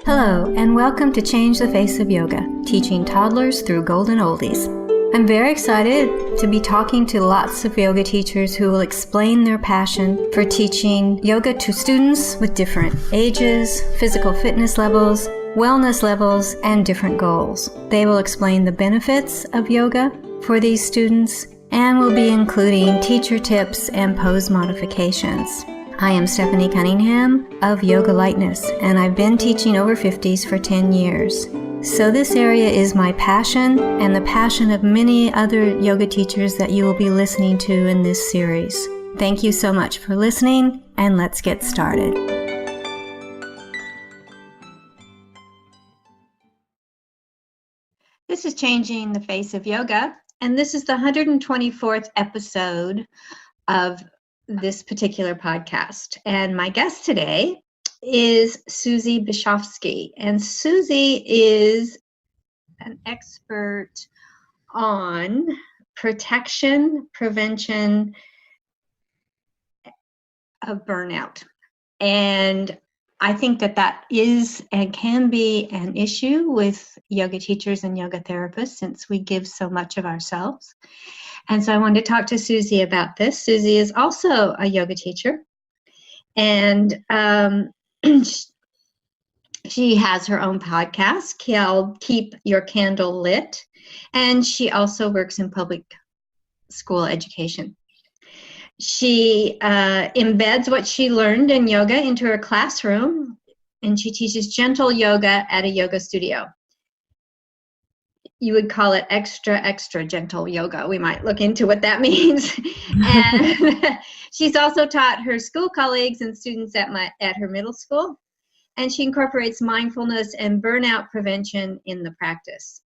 Hello, and welcome to Change the Face of Yoga, teaching toddlers through golden oldies. I'm very excited to be talking to lots of yoga teachers who will explain their passion for teaching yoga to students with different ages, physical fitness levels, wellness levels, and different goals. They will explain the benefits of yoga for these students and will be including teacher tips and pose modifications. I am Stephanie Cunningham of Yoga Lightness, and I've been teaching over 50s for 10 years. So this area is my passion and the passion of many other yoga teachers that you will be listening to in this series. Thank you so much for listening, and let's get started. This is Changing the Face of Yoga, and this is the 124th episode of this particular podcast. And my guest today is Susie Bischovski. And Susie is an expert on protection, prevention of burnout. And I think that is and can be an issue with yoga teachers and yoga therapists since we give so much of ourselves. And so I wanted to talk to Susie about this. Susie is also a yoga teacher, and she has her own podcast called Keep Your Candle Lit, and she also works in public school education. She embeds what she learned in yoga into her classroom, and she teaches gentle yoga at a yoga studio. You would call it extra gentle yoga. We might look into what that means. And she's also taught her school colleagues and students at her middle school. And she incorporates mindfulness and burnout prevention in the practice.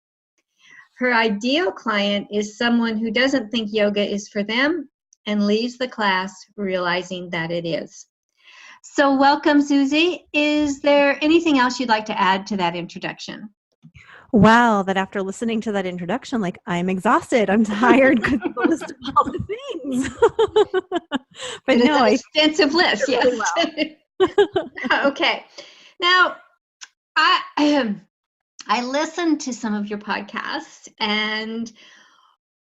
Her ideal client is someone who doesn't think yoga is for them and leaves the class realizing that it is. So welcome, Susie. Is there anything else you'd like to add to that introduction? Wow, that after listening to that introduction, I'm exhausted. I'm tired because of the list of all the things. But no, an extensive list, yes. Really well. Okay. Now, I listened to some of your podcasts, and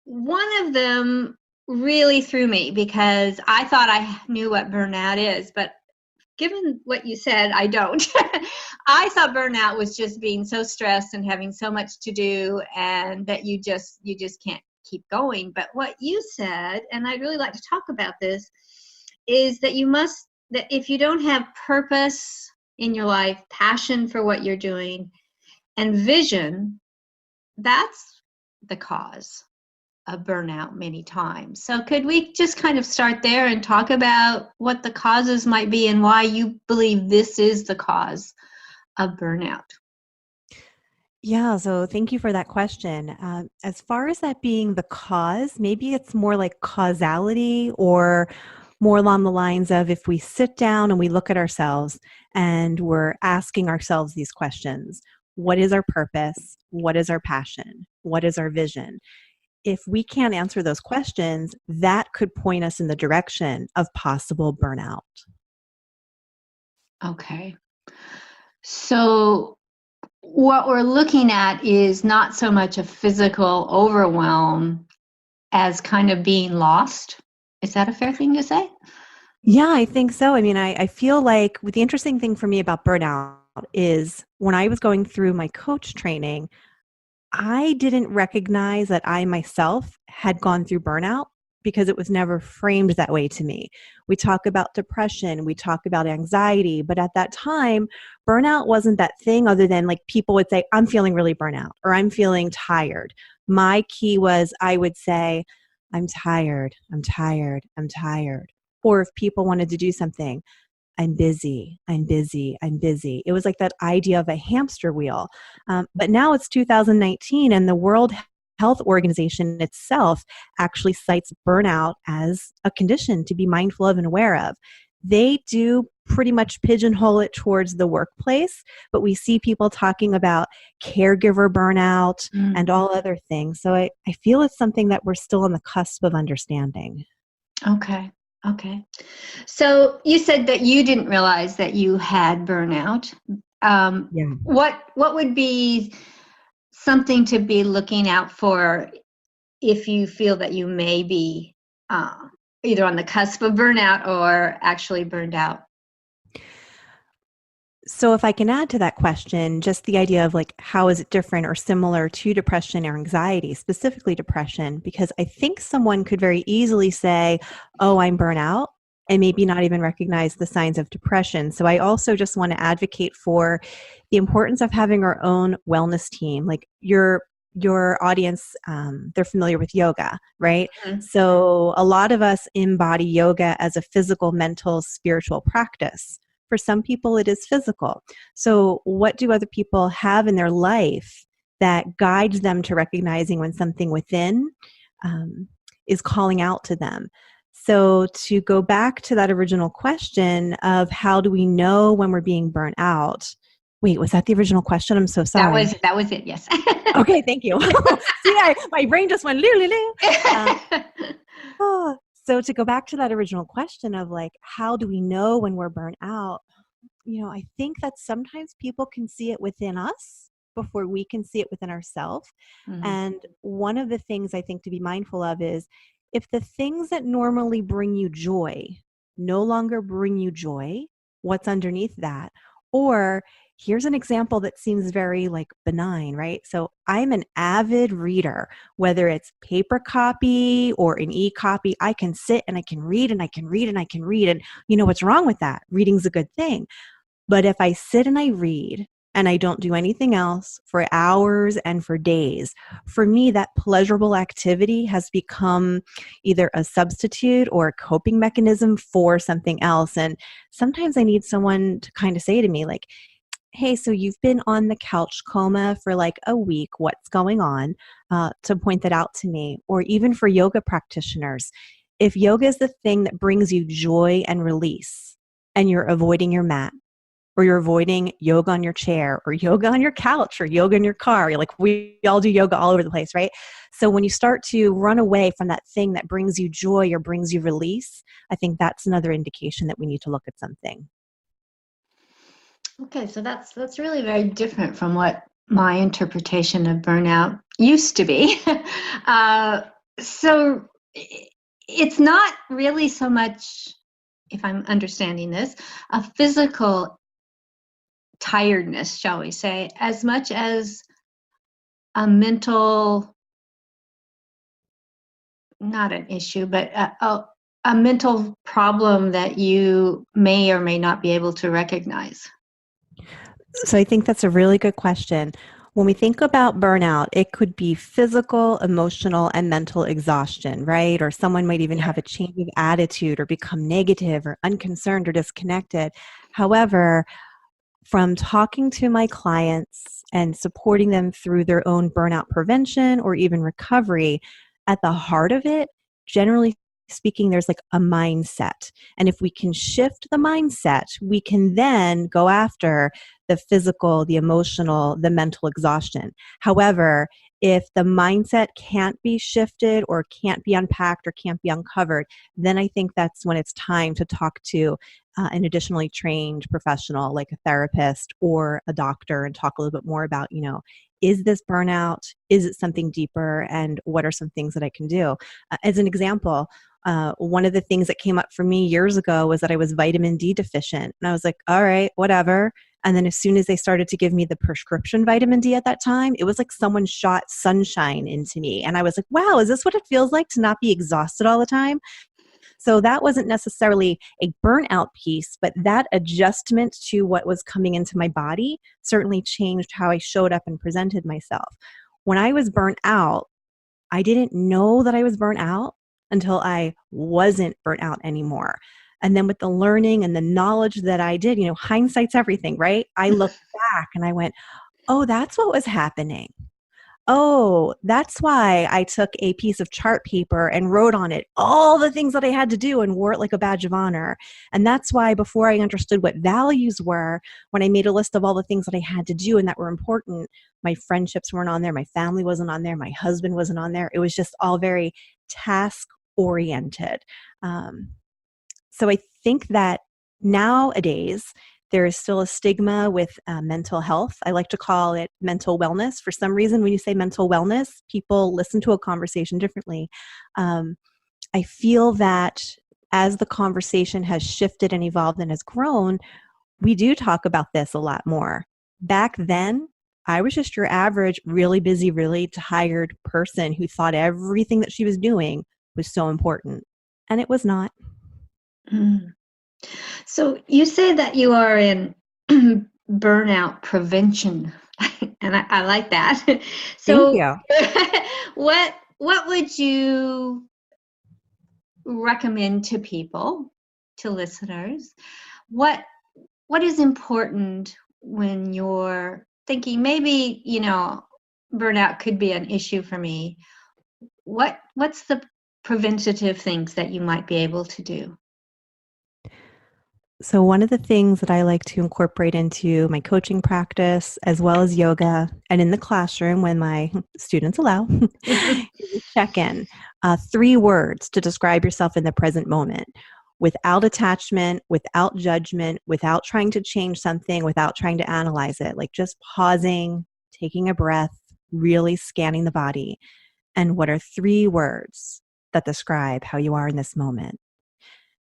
one of them really threw me because I thought I knew what burnout is, but given what you said, I don't. I thought burnout was just being so stressed and having so much to do and that you just can't keep going. But what you said, and I'd really like to talk about this, is that that if you don't have purpose in your life, passion for what you're doing, and vision, that's the cause of burnout many times. So could we just kind of start there and talk about what the causes might be and why you believe this is the cause of burnout? Yeah, so thank you for that question. As far as that being the cause, maybe it's more like causality or more along the lines of if we sit down and we look at ourselves and we're asking ourselves these questions. What is our purpose? What is our passion? What is our vision? If we can't answer those questions, that could point us in the direction of possible burnout. Okay. So what we're looking at is not so much a physical overwhelm as kind of being lost. Is that a fair thing to say? Yeah, I think so. I mean, I feel like the interesting thing for me about burnout is when I was going through my coach training, I didn't recognize that I myself had gone through burnout because it was never framed that way to me. We talk about depression, we talk about anxiety, but at that time, burnout wasn't that thing other than people would say, I'm feeling really burnout or I'm feeling tired. My key was I would say, I'm tired, I'm tired, I'm tired. Or if people wanted to do something, I'm busy, I'm busy, I'm busy. It was like that idea of a hamster wheel. But now it's 2019 and the World Health Organization itself actually cites burnout as a condition to be mindful of and aware of. They do pretty much pigeonhole it towards the workplace, but we see people talking about caregiver burnout and all other things. So I feel it's something that we're still on the cusp of understanding. Okay. So you said that you didn't realize that you had burnout Yeah. What would be something to be looking out for if you feel that you may be either on the cusp of burnout or actually burned out? So if I can add to that question, just the idea of like, how is it different or similar to depression or anxiety, specifically depression? Because I think someone could very easily say, oh, I'm burnout, and maybe not even recognize the signs of depression. So I also just want to advocate for the importance of having our own wellness team. Like your audience, they're familiar with yoga, right? Mm-hmm. So a lot of us embody yoga as a physical, mental, spiritual practice. For some people, it is physical. So what do other people have in their life that guides them to recognizing when something within is calling out to them? So to go back to that original question of how do we know when we're being burnt out? Wait, was that the original question? I'm so sorry. That was it, yes. Okay, thank you. See, my brain just went, so to go back to that original question of like, how do we know when we're burnt out? I think that sometimes people can see it within us before we can see it within ourselves. Mm-hmm. And one of the things I think to be mindful of is if the things that normally bring you joy no longer bring you joy, what's underneath that? Or here's an example that seems very like benign, right? So I'm an avid reader, whether it's paper copy or an e-copy. I can sit and I can read and I can read and I can read. And you know what's wrong with that? Reading's a good thing. But if I sit and I read and I don't do anything else for hours and for days, for me, that pleasurable activity has become either a substitute or a coping mechanism for something else. And sometimes I need someone to kind of say to me like, hey, so you've been on the couch coma for like a week. What's going on? To point that out to me. Or even for yoga practitioners, if yoga is the thing that brings you joy and release and you're avoiding your mat, or you're avoiding yoga on your chair or yoga on your couch or yoga in your car. You're like, we all do yoga all over the place, right? So when you start to run away from that thing that brings you joy or brings you release, I think that's another indication that we need to look at something. Okay, so that's really very different from what my interpretation of burnout used to be. So it's not really so much, if I'm understanding this, a physical tiredness, shall we say, as much as a mental, not an issue, but a mental problem that you may or may not be able to recognize. So I think that's a really good question. When we think about burnout, it could be physical, emotional, and mental exhaustion, right? Or someone might even have a change of attitude or become negative or unconcerned or disconnected. However, from talking to my clients and supporting them through their own burnout prevention or even recovery, at the heart of it, generally speaking, there's like a mindset. And if we can shift the mindset, we can then go after the physical, the emotional, the mental exhaustion. However, if the mindset can't be shifted or can't be unpacked or can't be uncovered, then I think that's when it's time to talk to an additionally trained professional like a therapist or a doctor and talk a little bit more about, is this burnout? Is it something deeper? And what are some things that I can do? As an example, one of the things that came up for me years ago was that I was vitamin D deficient. And I was like, all right, whatever. And then as soon as they started to give me the prescription vitamin D at that time, it was like someone shot sunshine into me. And I was like, wow, is this what it feels like to not be exhausted all the time? So that wasn't necessarily a burnout piece, but that adjustment to what was coming into my body certainly changed how I showed up and presented myself. When I was burnt out, I didn't know that I was burnt out until I wasn't burnt out anymore. And then with the learning and the knowledge that I did, hindsight's everything, right? I looked back and I went, oh, that's what was happening. Oh, that's why I took a piece of chart paper and wrote on it all the things that I had to do and wore it like a badge of honor. And that's why before I understood what values were, when I made a list of all the things that I had to do and that were important, my friendships weren't on there, my family wasn't on there, my husband wasn't on there. It was just all very task oriented. So I think that nowadays, There is still a stigma with mental health. I like to call it mental wellness. For some reason, when you say mental wellness, people listen to a conversation differently. I feel that as the conversation has shifted and evolved and has grown, we do talk about this a lot more. Back then, I was just your average, really busy, really tired person who thought everything that she was doing was so important. And it was not. Mm. So you say that you are in burnout prevention, and I like that. Thank So you. what would you recommend to people, to listeners? What is important when you're thinking maybe, burnout could be an issue for me? What's the preventative things that you might be able to do? So one of the things that I like to incorporate into my coaching practice, as well as yoga, and in the classroom when my students allow, is check-in. 3 words to describe yourself in the present moment, without attachment, without judgment, without trying to change something, without trying to analyze it, like just pausing, taking a breath, really scanning the body. And what are 3 words that describe how you are in this moment?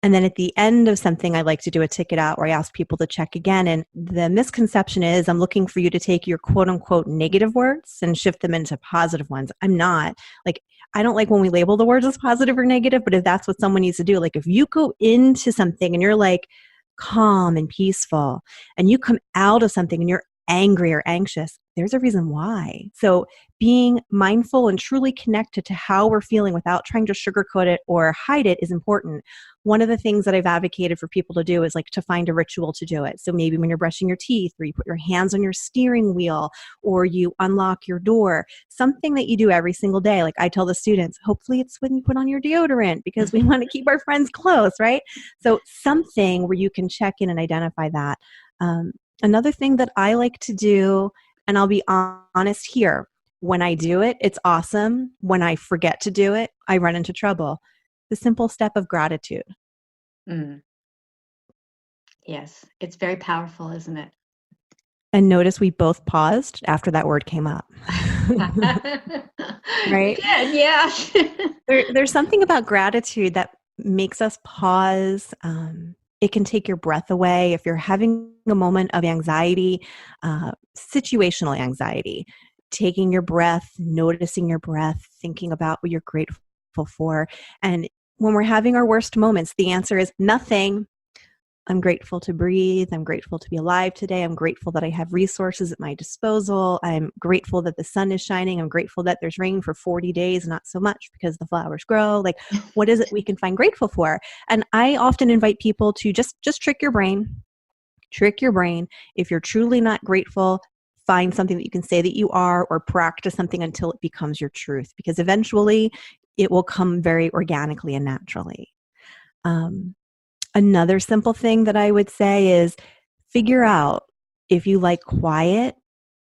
And then at the end of something, I like to do a ticket out where I ask people to check again. And the misconception is I'm looking for you to take your quote unquote negative words and shift them into positive ones. I'm not. Like, I don't like when we label the words as positive or negative, but if that's what someone needs to do, like if you go into something and you're like calm and peaceful, and you come out of something and you're angry or anxious, there's a reason why. So being mindful and truly connected to how we're feeling without trying to sugarcoat it or hide it is important. One of the things that I've advocated for people to do is like to find a ritual to do it. So maybe when you're brushing your teeth, or you put your hands on your steering wheel, or you unlock your door, something that you do every single day. Like I tell the students, hopefully it's when you put on your deodorant because we want to keep our friends close, right? So something where you can check in and identify that. Another thing that I like to do, and I'll be honest here, when I do it, it's awesome. When I forget to do it, I run into trouble. The simple step of gratitude. Mm. Yes, it's very powerful, isn't it? And notice we both paused after that word came up. Right? We did, yeah. There's something about gratitude that makes us pause. It can take your breath away. If you're having a moment of anxiety, situational anxiety, taking your breath, noticing your breath, thinking about what you're grateful for. And when we're having our worst moments, the answer is nothing. I'm grateful to breathe. I'm grateful to be alive today. I'm grateful that I have resources at my disposal. I'm grateful that the sun is shining. I'm grateful that there's rain for 40 days, not so much because the flowers grow. Like, what is it we can find grateful for? And I often invite people to just trick your brain. Trick your brain. If you're truly not grateful, find something that you can say that you are, or practice something until it becomes your truth, because eventually it will come very organically and naturally. Another simple thing that I would say is figure out if you like quiet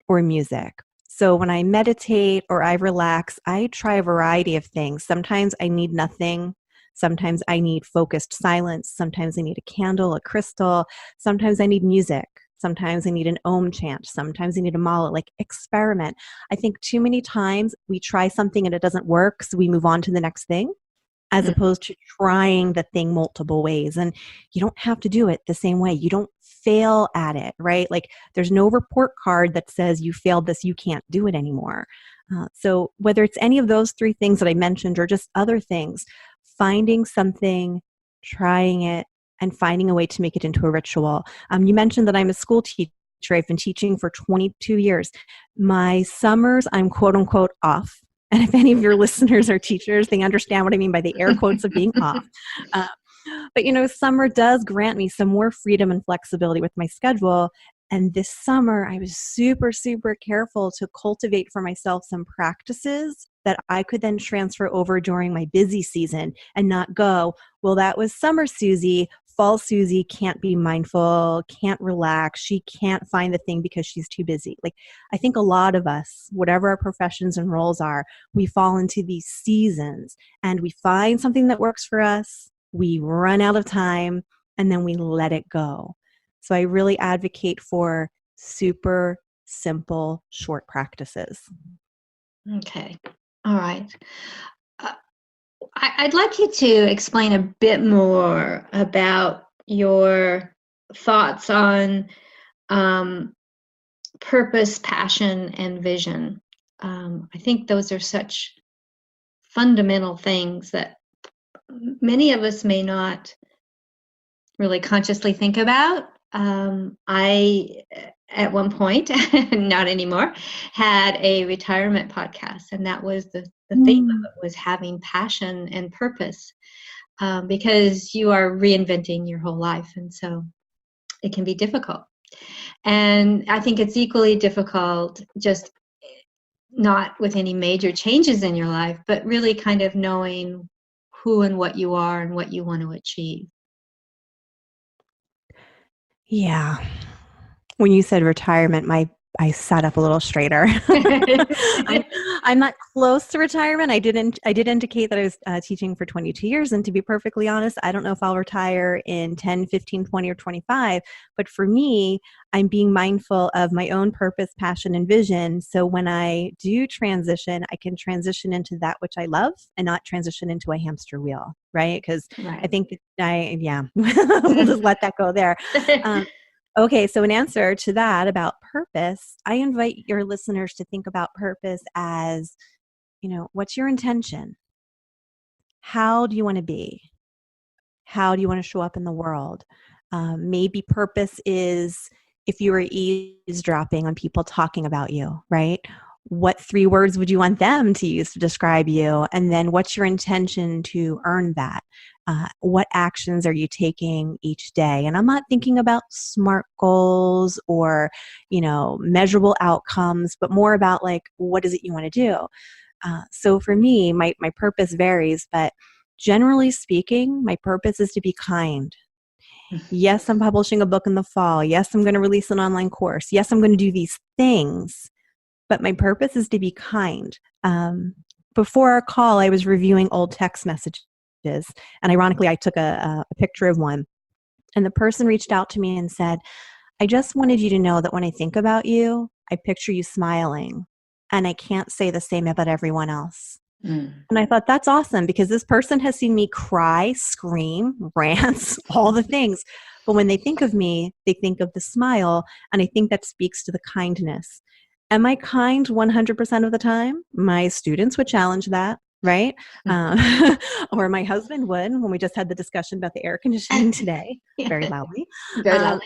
or music. So when I meditate or I relax, I try a variety of things. Sometimes I need nothing. Sometimes I need focused silence. Sometimes I need a candle, a crystal. Sometimes I need music. Sometimes I need an Om chant. Sometimes I need a mala. Like, experiment. I think too many times we try something and it doesn't work, so we move on to the next thing, as opposed to trying the thing multiple ways. And you don't have to do it the same way. You don't fail at it, right? Like, there's no report card that says you failed this, you can't do it anymore. So whether it's any of those 3 things that I mentioned or just other things, finding something, trying it, and finding a way to make it into a ritual. You mentioned that I'm a school teacher. I've been teaching for 22 years. My summers, I'm quote unquote off. And if any of your listeners are teachers, they understand what I mean by the air quotes of being off. But summer does grant me some more freedom and flexibility with my schedule. And this summer, I was super, super careful to cultivate for myself some practices that I could then transfer over during my busy season and not go, well, that was summer Susie. Fall Susie can't be mindful, can't relax. She can't find the thing because she's too busy. Like, I think a lot of us, whatever our professions and roles are, we fall into these seasons and we find something that works for us. We run out of time and then we let it go. So I really advocate for super simple, short practices. Okay. All right. Uh, I'd like you to explain a bit more about your thoughts on purpose, passion, and vision. I think those are such fundamental things that many of us may not really consciously think about. I, at one point, not anymore, had a retirement podcast, and that was the theme of it was having passion and purpose, because you are reinventing your whole life, and so it can be difficult. And I think it's equally difficult, just not with any major changes in your life, but really kind of knowing who and what you are and what you want to achieve. Yeah. When you said retirement, I sat up a little straighter. I'm not close to retirement. I did indicate that I was teaching for 22 years. And to be perfectly honest, I don't know if I'll retire in 10, 15, 20, or 25. But for me, I'm being mindful of my own purpose, passion, and vision. So when I do transition, I can transition into that which I love and not transition into a hamster wheel, right? Because I think we'll just let that go there. Okay, so in answer to that about purpose, I invite your listeners to think about purpose as, what's your intention? How do you want to be? How do you want to show up in the world? Maybe purpose is if you were eavesdropping on people talking about you, right? What 3 words would you want them to use to describe you? And then what's your intention to earn that? What actions are you taking each day? And I'm not thinking about SMART goals or, measurable outcomes, but more about like, what is it you want to do? So for me, my purpose varies, but generally speaking, my purpose is to be kind. Yes, I'm publishing a book in the fall. Yes, I'm going to release an online course. Yes, I'm going to do these things, but my purpose is to be kind. Before our call, I was reviewing old text messages. And ironically, I took a picture of one. And the person reached out to me and said, I just wanted you to know that when I think about you, I picture you smiling. And I can't say the same about everyone else. And I thought, that's awesome, because this person has seen me cry, scream, rant, all the things. But when they think of me, they think of the smile. And I think that speaks to the kindness. Am I kind 100% of the time? My students would challenge that, right? Or my husband would, when we just had the discussion about the air conditioning today, very loudly. Very loudly.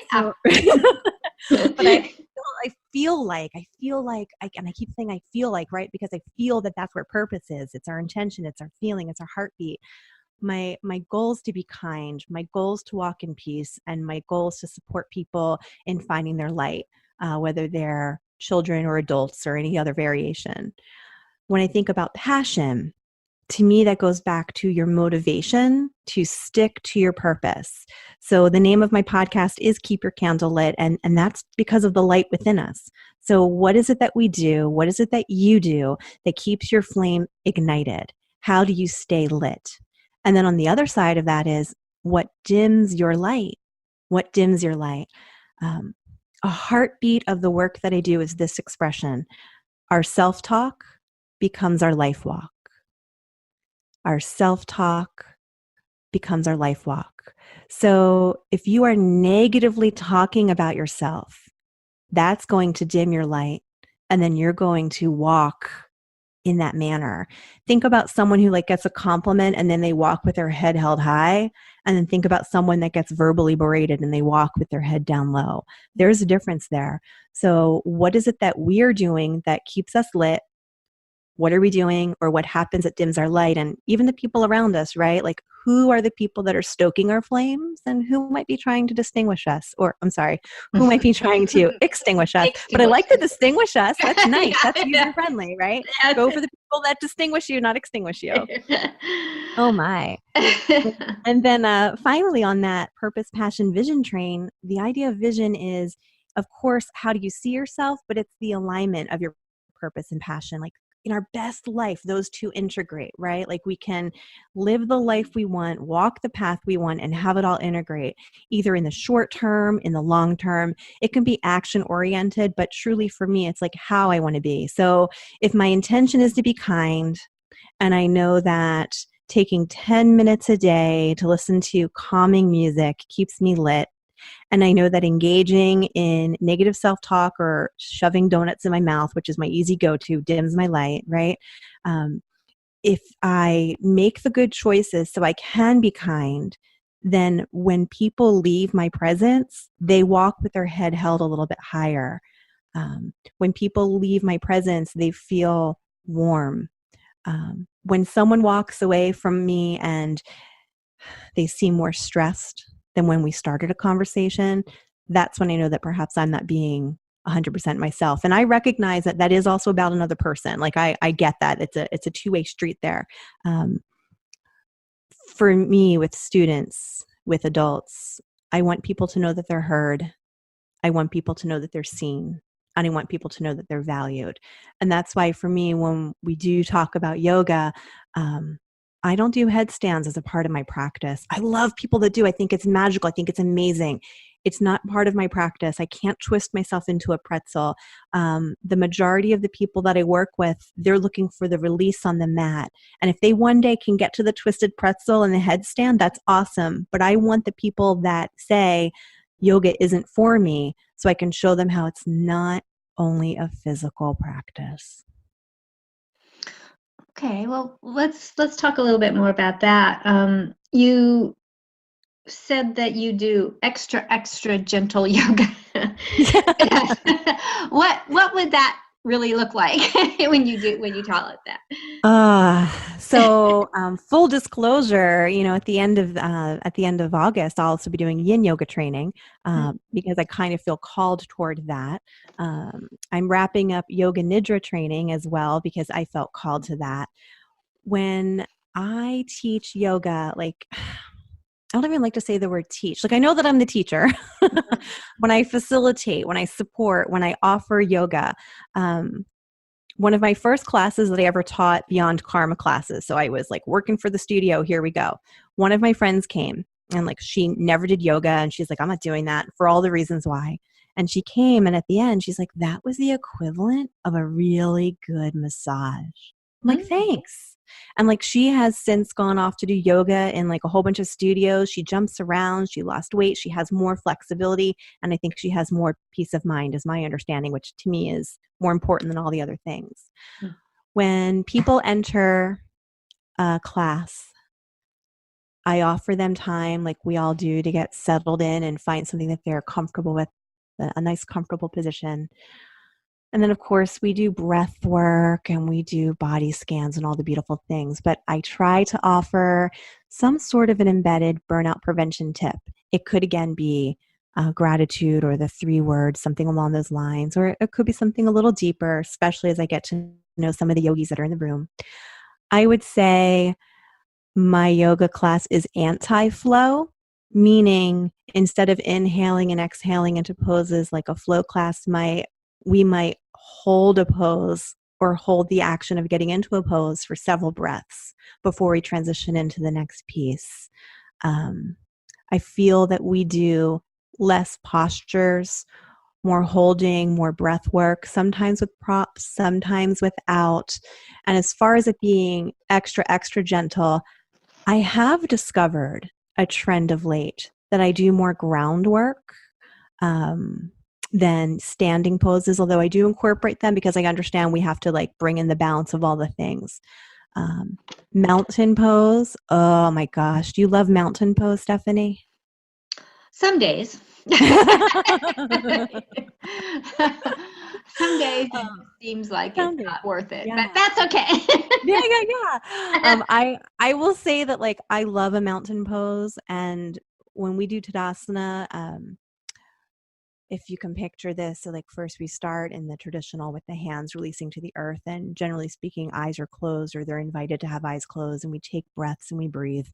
But I feel like, and I keep saying I feel like, right? Because I feel that that's where purpose is. It's our intention. It's our feeling. It's our heartbeat. My goal is to be kind. My goal is to walk in peace. And my goal is to support people in finding their light, whether they're children or adults or any other variation. When I think about passion, to me, that goes back to your motivation to stick to your purpose. So the name of my podcast is Keep Your Candle Lit, and that's because of the light within us. So what is it that we do? What is it that you do that keeps your flame ignited? How do you stay lit? And then on the other side of that is, what dims your light? What dims your light? A heartbeat of the work that I do is this expression: our self-talk becomes our life walk. Our self-talk becomes our life walk. So if you are negatively talking about yourself, that's going to dim your light, and then you're going to walk in that manner. Think about someone who gets a compliment and then they walk with their head held high, and then think about someone that gets verbally berated and they walk with their head down low. There's a difference there. So what is it that we're doing that keeps us lit? What are we doing, or what happens that dims our light? And even the people around us, right? Like, who are the people that are stoking our flames, and who might be trying to distinguish us? Or, I'm sorry, who might be trying to extinguish us? But I like to distinguish us. That's nice. That's user-friendly, right? Go for the people that distinguish you, not extinguish you. Oh, my. And then finally, on that purpose, passion, vision train, the idea of vision is, of course, how do you see yourself? But it's the alignment of your purpose and passion. Like, in our best life, those two integrate, right? Like we can live the life we want, walk the path we want, and have it all integrate, either in the short term, in the long term. It can be action oriented, but truly for me, it's like how I want to be. So if my intention is to be kind, and I know that taking 10 minutes a day to listen to calming music keeps me lit, and I know that engaging in negative self-talk or shoving donuts in my mouth, which is my easy go-to, dims my light, right? If I make the good choices so I can be kind, then when people leave my presence, they walk with their head held a little bit higher. When people leave my presence, they feel warm. When someone walks away from me and they seem more stressed than when we started a conversation, that's when I know that perhaps I'm not being 100% myself. And I recognize that that is also about another person. Like I get that it's a two-way street there. For me, with students, with adults, I want people to know that they're heard. I want people to know that they're seen. And I want people to know that they're valued. And that's why for me, when we do talk about yoga, I don't do headstands as a part of my practice. I love people that do. I think it's magical. I think it's amazing. It's not part of my practice. I can't twist myself into a pretzel. The majority of the people that I work with, they're looking for the release on the mat. And if they one day can get to the twisted pretzel and the headstand, that's awesome. But I want the people that say, yoga isn't for me, so I can show them how it's not only a physical practice. Okay, well, let's talk a little bit more about that. You said that you do extra gentle yoga. What would that really look like when you call it that? So full disclosure, at the end of August, I'll also be doing yin yoga training because I kind of feel called toward that. I'm wrapping up yoga nidra training as well because I felt called to that. When I teach yoga, like I don't even like to say the word teach. Like I know that I'm the teacher. When I facilitate, when I support, when I offer yoga, one of my first classes that I ever taught beyond karma classes. So I was like working for the studio. Here we go. One of my friends came and like she never did yoga and she's like, I'm not doing that for all the reasons why. And she came and at the end, she's like, that was the equivalent of a really good massage. I'm like, thanks. And like she has since gone off to do yoga in like a whole bunch of studios. She jumps around. She lost weight. She has more flexibility. And I think she has more peace of mind is my understanding, which to me is more important than all the other things. When people enter a class, I offer them time like we all do to get settled in and find something that they're comfortable with, a nice comfortable position. And then, of course, we do breath work and we do body scans and all the beautiful things. But I try to offer some sort of an embedded burnout prevention tip. It could, again, be gratitude or the 3 words, something along those lines. Or it could be something a little deeper, especially as I get to know some of the yogis that are in the room. I would say my yoga class is anti-flow, meaning instead of inhaling and exhaling into poses like a flow class, we might hold a pose or hold the action of getting into a pose for several breaths before we transition into the next piece. I feel that we do less postures, more holding, more breath work, sometimes with props, sometimes without. And as far as it being extra gentle, I have discovered a trend of late that I do more groundwork than standing poses, although I do incorporate them because I understand we have to like bring in the balance of all the things. Mountain pose. Oh my gosh. Do you love mountain pose, Stephanie? Some days. Some days it seems like it's not worth it, but that's okay. Yeah. I will say that like I love a mountain pose, and when we do Tadasana, if you can picture this, so like first we start in the traditional with the hands releasing to the earth, and generally speaking, eyes are closed or they're invited to have eyes closed, and we take breaths and we breathe.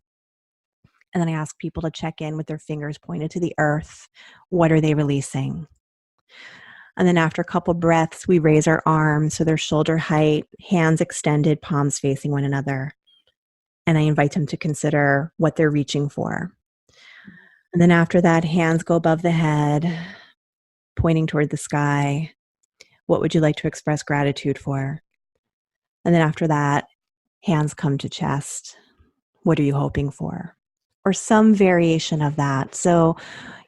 And then I ask people to check in with their fingers pointed to the earth. What are they releasing? And then after a couple breaths, we raise our arms so they're shoulder height, hands extended, palms facing one another. And I invite them to consider what they're reaching for. And then after that, hands go above the head, pointing toward the sky. What would you like to express gratitude for? And then after that, hands come to chest. What are you hoping for? Or some variation of that. So,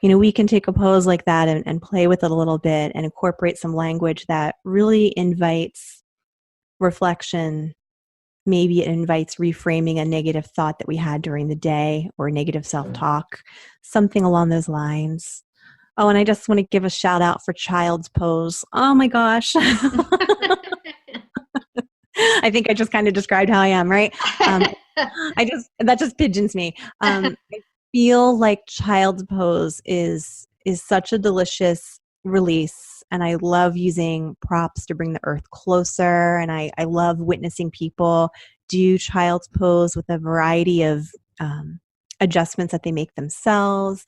we can take a pose like that and play with it a little bit and incorporate some language that really invites reflection. Maybe it invites reframing a negative thought that we had during the day or negative self-talk, something along those lines. Oh, and I just want to give a shout out for child's pose. Oh my gosh. I think I just kind of described how I am, right? That just pigeons me. I feel like child's pose is such a delicious release, and I love using props to bring the earth closer, and I love witnessing people do child's pose with a variety of adjustments that they make themselves,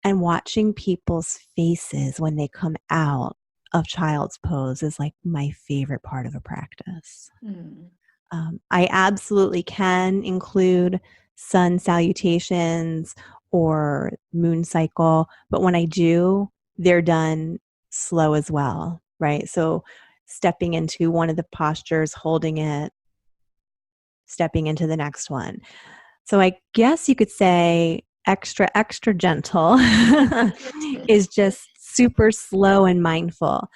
and watching people's faces when they come out of child's pose is like my favorite part of a practice. I absolutely can include sun salutations or moon cycle, but when I do, they're done slow as well, right? So stepping into one of the postures, holding it, stepping into the next one. So I guess you could say extra, extra gentle is just super slow and mindful.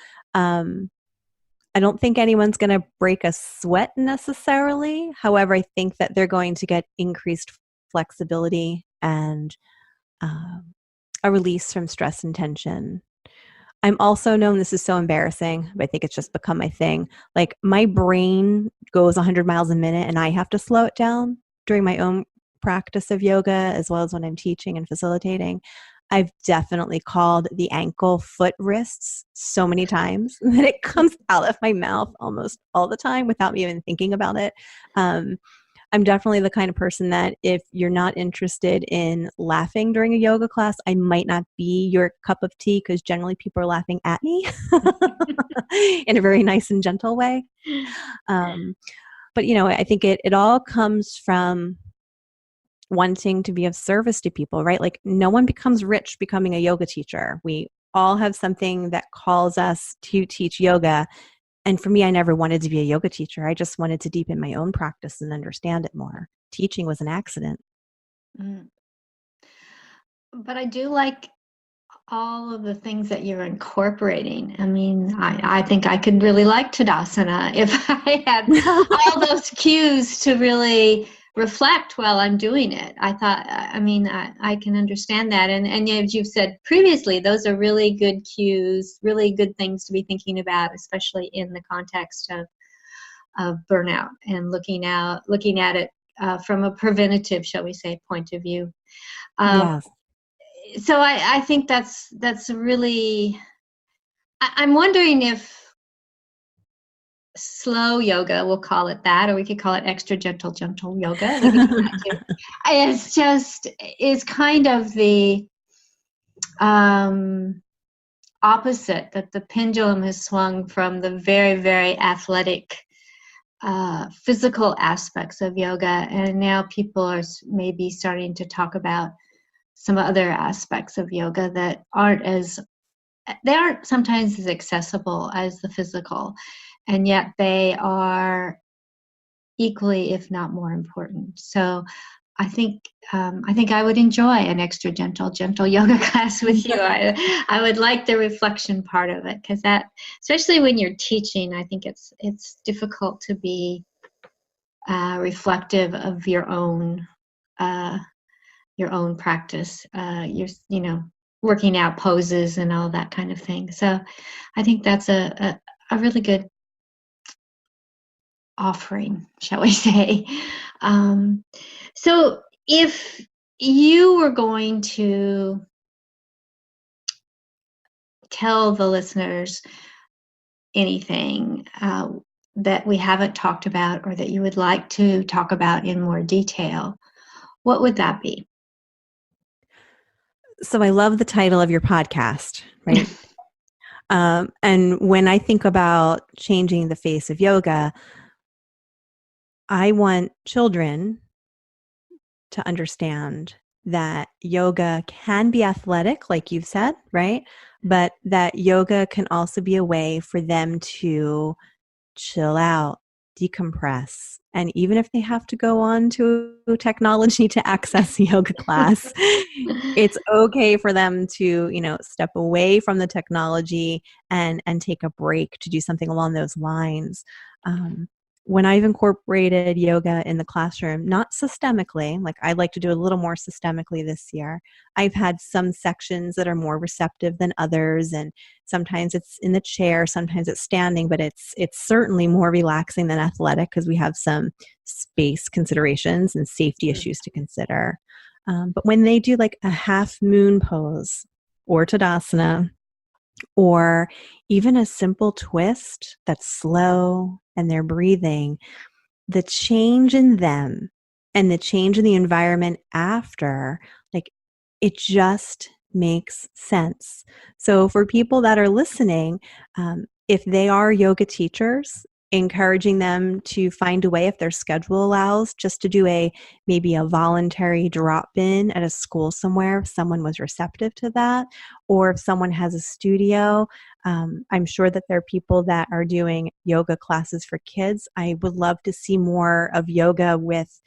I don't think anyone's going to break a sweat necessarily. However, I think that they're going to get increased flexibility and a release from stress and tension. I'm also known, this is so embarrassing, but I think it's just become my thing. Like my brain goes 100 miles a minute and I have to slow it down during my own practice of yoga, as well as when I'm teaching and facilitating. I've definitely called the ankle, foot, wrists so many times that it comes out of my mouth almost all the time without me even thinking about it. I'm definitely the kind of person that if you're not interested in laughing during a yoga class, I might not be your cup of tea, because generally people are laughing at me in a very nice and gentle way. But, I think it all comes from wanting to be of service to people, right? Like no one becomes rich becoming a yoga teacher. We all have something that calls us to teach yoga. And for me, I never wanted to be a yoga teacher. I just wanted to deepen my own practice and understand it more. Teaching was an accident. But I do like all of the things that you're incorporating. I mean, I think I could really like Tadasana if I had all those cues to really reflect while I'm doing it. I can understand that. And as you've said previously, those are really good cues, really good things to be thinking about, especially in the context of burnout and looking at it from a preventative, shall we say, point of view. Yes. So I think that's really, I'm wondering if slow yoga, we'll call it that, or we could call it extra gentle yoga. Is kind of the opposite, that the pendulum has swung from the very, very athletic physical aspects of yoga, and now people are maybe starting to talk about some other aspects of yoga that aren't sometimes as accessible as the physical, and yet they are equally, if not more important. So I think I would enjoy an extra gentle yoga class with you. I would like the reflection part of it, because that, especially when you're teaching, I think it's difficult to be reflective of your own practice. You're working out poses and all that kind of thing. So I think that's a really good offering, shall we say. So if you were going to tell the listeners anything that we haven't talked about, or that you would like to talk about in more detail, what would that be? So I love the title of your podcast, right? And when I think about changing the face of yoga, I want children to understand that yoga can be athletic, like you've said, right? But that yoga can also be a way for them to chill out, decompress. And even if they have to go on to technology to access a yoga class, it's okay for them to, step away from the technology and take a break to do something along those lines. When I've incorporated yoga in the classroom, not systemically, like I'd like to do a little more systemically this year, I've had some sections that are more receptive than others, and sometimes it's in the chair, sometimes it's standing, but it's certainly more relaxing than athletic because we have some space considerations and safety issues to consider. But when they do like a half moon pose or Tadasana, or even a simple twist that's slow and they're breathing, the change in them and the change in the environment after, like, it just makes sense. So for people that are listening, if they are yoga teachers, encouraging them to find a way, if their schedule allows, just to do maybe a voluntary drop-in at a school somewhere if someone was receptive to that, or if someone has a studio. I'm sure that there are people that are doing yoga classes for kids. I would love to see more of yoga with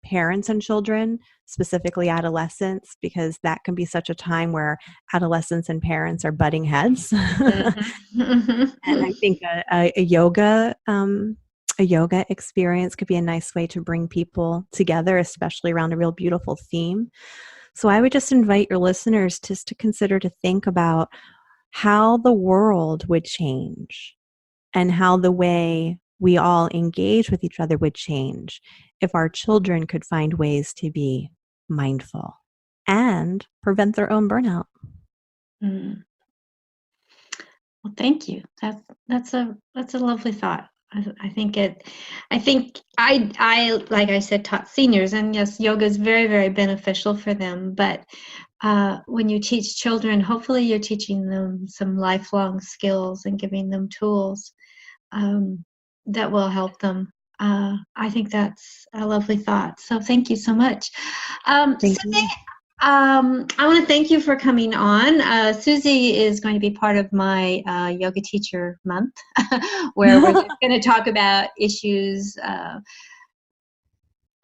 parents and children, specifically adolescents, because that can be such a time where adolescents and parents are butting heads. And I think a yoga experience could be a nice way to bring people together, especially around a real beautiful theme. So I would just invite your listeners just to consider, to think about how the world would change and how the way we all engage with each other would change if our children could find ways to be mindful and prevent their own burnout. Mm. Well, thank you. That's a lovely thought. I think I like I said, taught seniors, and yes, yoga is very, very beneficial for them. But when you teach children, hopefully you're teaching them some lifelong skills and giving them tools that will help them. I think that's a lovely thought. So thank you so much. Thank Susie, you. I want to thank you for coming on. Susie is going to be part of my yoga teacher month, where we're just going to talk about issues,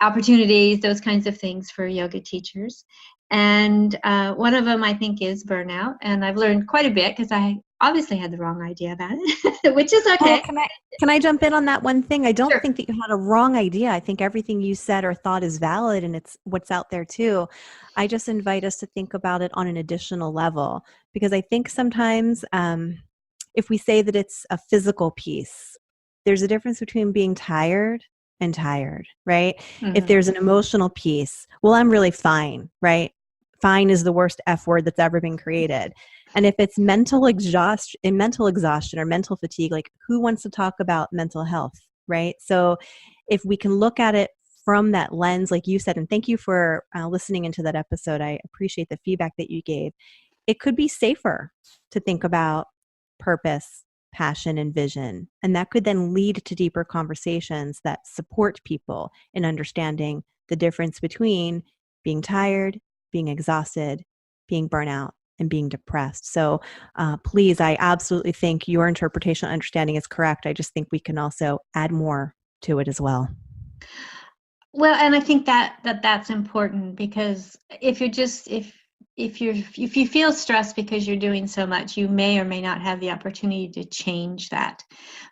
opportunities, those kinds of things for yoga teachers. And one of them, I think, is burnout. And I've learned quite a bit because I obviously had the wrong idea about it, which is okay. Oh, can I jump in on that one thing? I don't Sure. think that you had a wrong idea. I think everything you said or thought is valid, and it's what's out there too. I just invite us to think about it on an additional level, because I think sometimes if we say that it's a physical piece, there's a difference between being tired and tired, right? Mm-hmm. If there's an emotional piece, well, I'm really fine, right? Fine is the worst F word that's ever been created. And if it's mental exhaustion or mental fatigue, like, who wants to talk about mental health, right? So if we can look at it from that lens, like you said, and thank you for listening into that episode. I appreciate the feedback that you gave. It could be safer to think about purpose, passion, and vision. And that could then lead to deeper conversations that support people in understanding the difference between being tired, being exhausted, being burnout, and being depressed. So please, I absolutely think your interpretation and understanding is correct. I just think we can also add more to it as well. Well, and I think that's important, because if you feel stressed because you're doing so much, you may or may not have the opportunity to change that.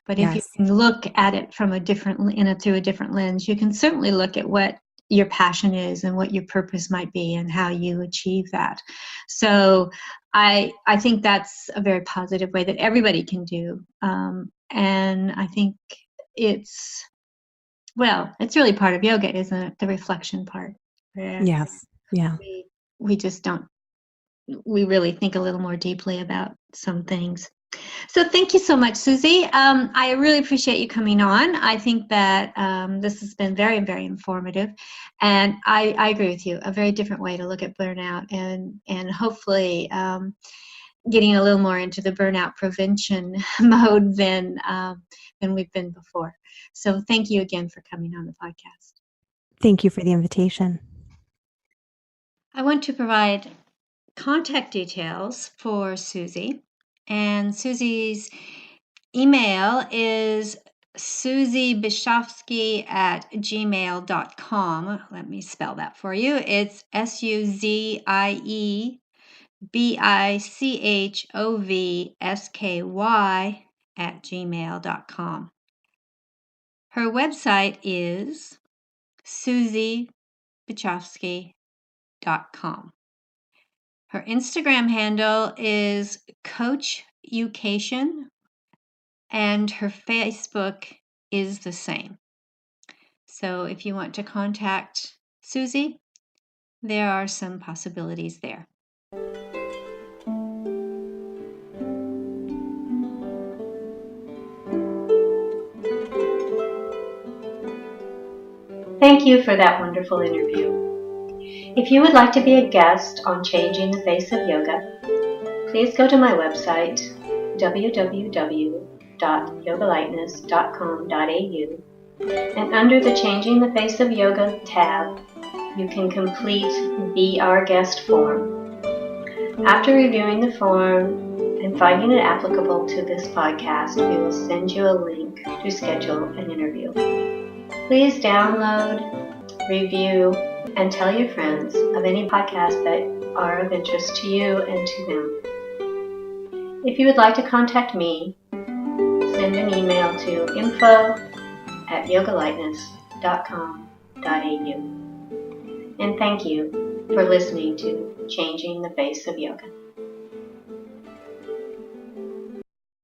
But if you Yes. can look at it from through a different lens, you can certainly look at what your passion is and what your purpose might be and how you achieve that. So I think that's a very positive way that everybody can do. And I think it's really part of yoga, isn't it? The reflection part. Yes. Yeah. We just don't, we really think a little more deeply about some things. So thank you so much, Susie. I really appreciate you coming on. I think that this has been very, very informative. And I agree with you, a very different way to look at burnout. And hopefully getting a little more into the burnout prevention mode than we've been before. So thank you again for coming on the podcast. Thank you for the invitation. I want to provide contact details for Susie. And Susie's email is Susie Bischovski at gmail.com. Let me spell that for you. It's SUZIEBICHOVSKY at gmail.com. Her website is SusieBischovski.com. Her Instagram handle is CoachUcation, and her Facebook is the same. So if you want to contact Susie, there are some possibilities there. Thank you for that wonderful interview. If you would like to be a guest on Changing the Face of Yoga, please go to my website, www.yogalightness.com.au, and under the Changing the Face of Yoga tab, you can complete Be Our Guest form. After reviewing the form and finding it applicable to this podcast, we will send you a link to schedule an interview. Please download, review, and tell your friends of any podcasts that are of interest to you and to them. If you would like to contact me, send an email to info@yogalightness.com.au. And thank you for listening to Changing the Face of Yoga.